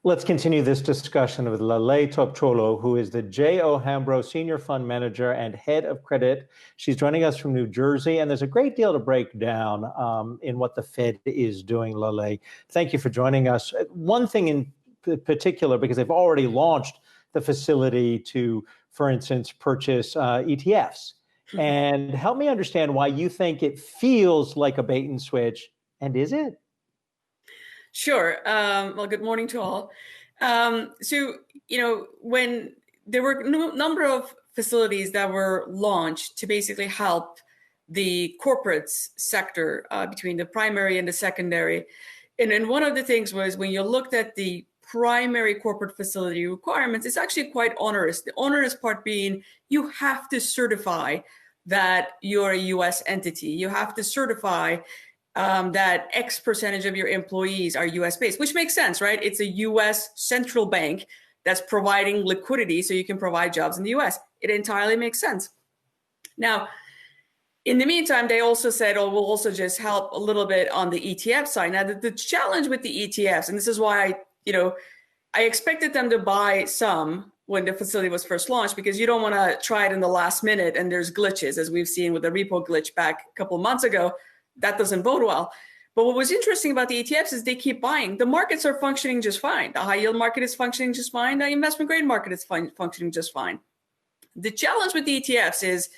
Let's continue this discussion with Lale Topcuoglu, who is the J.O. Hambro Senior Fund Manager and Head of Credit. She's joining us from New Jersey, and there's a great deal to break down in what the Fed is doing, Lale. Thank you for joining us. One thing in particular, because they've already launched the facility to, for instance, purchase ETFs. And help me understand why you think it feels like a bait and switch, and is it? Sure. Well, good morning to all. When there were a number of facilities that were launched to basically help the corporate sector between the primary and the secondary. And one of the things was when you looked at the primary corporate facility requirements, it's actually quite onerous. The onerous part being you have to certify that you're a U.S. entity. You have to certify that X percentage of your employees are U.S. based, which makes sense, right? It's a U.S. central bank that's providing liquidity so you can provide jobs in the U.S. It entirely makes sense. Now, in the meantime, they also said, oh, we'll also just help a little bit on the ETF side. Now, the challenge with the ETFs, and this is why I expected them to buy some when the facility was first launched, because you don't want to try it in the last minute and there's glitches, as we've seen with the repo glitch back a couple of months ago. That doesn't bode well. But what was interesting about the ETFs is they keep buying. The markets are functioning just fine. The high yield market is functioning just fine. The investment grade market is functioning just fine. The challenge with the ETFs is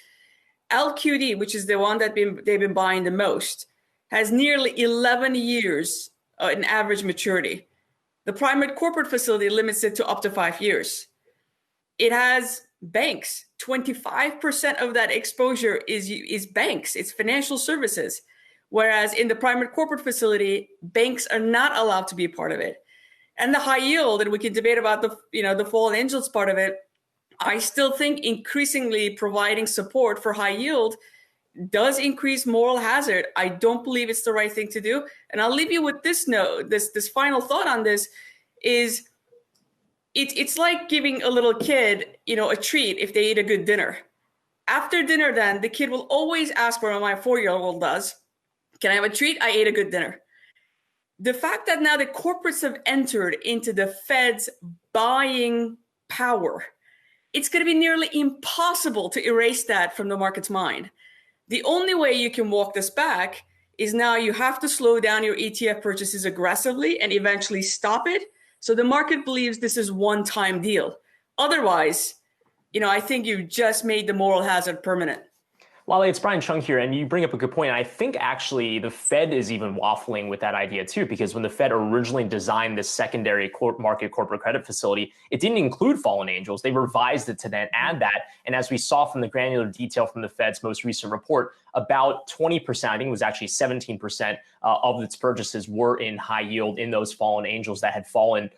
LQD, which is the one that they've been buying the most, has nearly 11 years in average maturity. The primary corporate facility limits it to up to 5 years. It has banks. 25% of that exposure is banks. It's financial services. Whereas in the primary corporate facility, banks are not allowed to be a part of it. And the high yield, and we can debate about the fallen angels part of it, I still think increasingly providing support for high yield does increase moral hazard. I don't believe it's the right thing to do. And I'll leave you with this note, this final thought on this is it's like giving a little kid, a treat if they eat a good dinner. After dinner, then the kid will always ask for what my 4-year-old does. Can I have a treat? I ate a good dinner. The fact that now the corporates have entered into the Fed's buying power, it's going to be nearly impossible to erase that from the market's mind. The only way you can walk this back is now you have to slow down your ETF purchases aggressively and eventually stop it. So the market believes this is one-time deal. Otherwise, I think you've just made the moral hazard permanent. Lale, it's Brian Chung here, and you bring up a good point. I think actually the Fed is even waffling with that idea too, because when the Fed originally designed this secondary market corporate credit facility, it didn't include fallen angels. They revised it to then add that. And as we saw from the granular detail from the Fed's most recent report, about 20%, I think it was actually 17% of its purchases were in high yield in those fallen angels that had fallen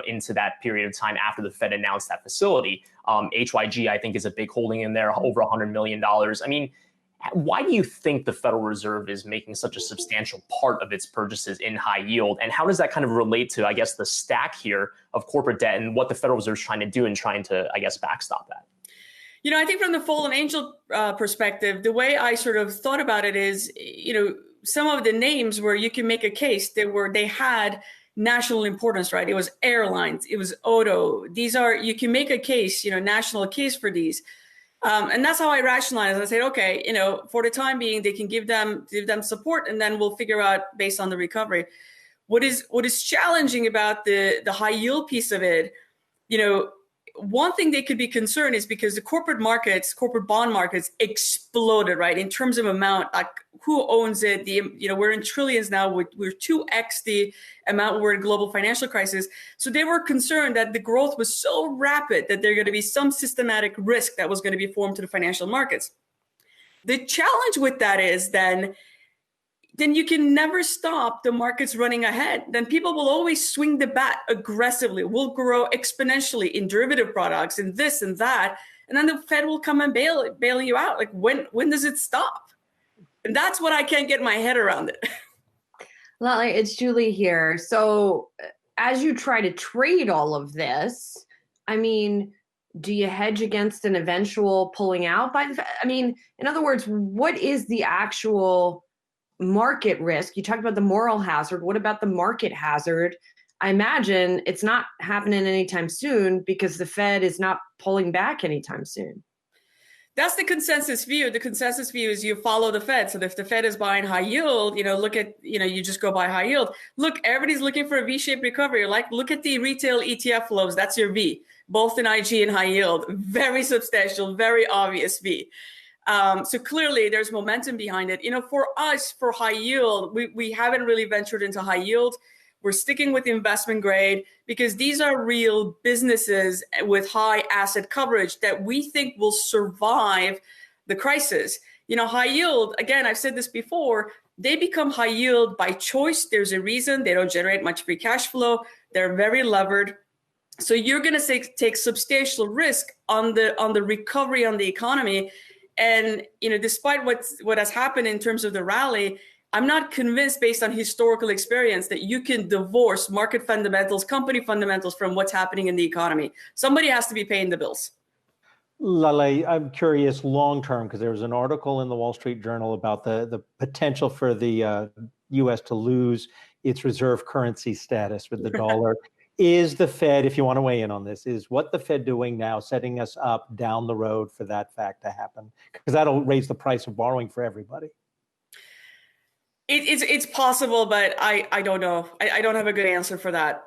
into that period of time after the Fed announced that facility. HYG, I think, is a big holding in there, over $100 million. I mean, why do you think the Federal Reserve is making such a substantial part of its purchases in high yield? And how does that kind of relate to, I guess, the stack here of corporate debt and what the Federal Reserve is trying to do in trying to, I guess, backstop that? I think from the fallen angel perspective, the way I sort of thought about it is, some of the names where you can make a case they had national importance, right? It was airlines, it was auto. You can make a case, national case for these. And that's how I rationalized. I said, okay, for the time being, they can give them support, and then we'll figure out based on the recovery. What is challenging about the high yield piece of it, one thing they could be concerned is because the corporate bond markets exploded, right? In terms of amount, like who owns it? We're in trillions now. We're 2x the amount we were in global financial crisis. So they were concerned that the growth was so rapid that there's going to be some systematic risk that was going to be formed to the financial markets. The challenge with that is then you can never stop the markets running ahead. Then people will always swing the bat aggressively. We'll grow exponentially in derivative products and this and that. And then the Fed will come and bail you out. Like when does it stop? And that's what I can't get my head around it. Lale, it's Julie here. So as you try to trade all of this, I mean, do you hedge against an eventual pulling out by the Fed? I mean, in other words, what is the actual market risk? You talked about the moral hazard. What about the market hazard? I imagine it's not happening anytime soon because the Fed is not pulling back anytime soon. That's the consensus view. The consensus view is you follow the Fed. So if the Fed is buying high yield, look at, you just go buy high yield. Look, everybody's looking for a V-shaped recovery. Like, look at the retail ETF flows. That's your V, both in IG and high yield. Very substantial, very obvious V. So clearly there's momentum behind it. For us, for high yield, we haven't really ventured into high yield. We're sticking with investment grade because these are real businesses with high asset coverage that we think will survive the crisis. High yield, again, I've said this before, they become high yield by choice. There's a reason. They don't generate much free cash flow. They're very levered. So you're going to take substantial risk on the recovery on the economy. And, despite what has happened in terms of the rally, I'm not convinced based on historical experience that you can divorce market fundamentals, company fundamentals from what's happening in the economy. Somebody has to be paying the bills. Lale, I'm curious long term, because there was an article in the Wall Street Journal about the potential for the U.S. to lose its reserve currency status with the dollar. Is the Fed, if you want to weigh in on this, is what the Fed doing now setting us up down the road for that fact to happen? Because that'll raise the price of borrowing for everybody. It's possible, but I don't know. I don't have a good answer for that.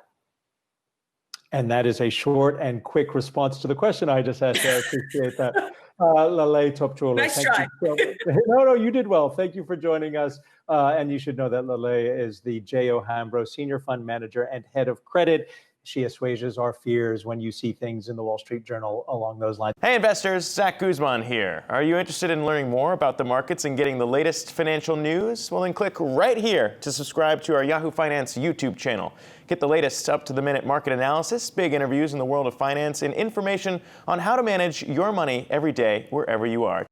And that is a short and quick response to the question I just asked. I appreciate that. Lale Topcuoglu. Nice try. No, you did well. Thank you for joining us. And you should know that Lale is the J.O. Hambro Senior Fund Manager and Head of Credit. She assuages our fears when you see things in the Wall Street Journal along those lines. Hey investors, Zach Guzman here. Are you interested in learning more about the markets and getting the latest financial news? Well, then click right here to subscribe to our Yahoo Finance YouTube channel. Get the latest up-to-the-minute market analysis, big interviews in the world of finance, and information on how to manage your money every day wherever you are.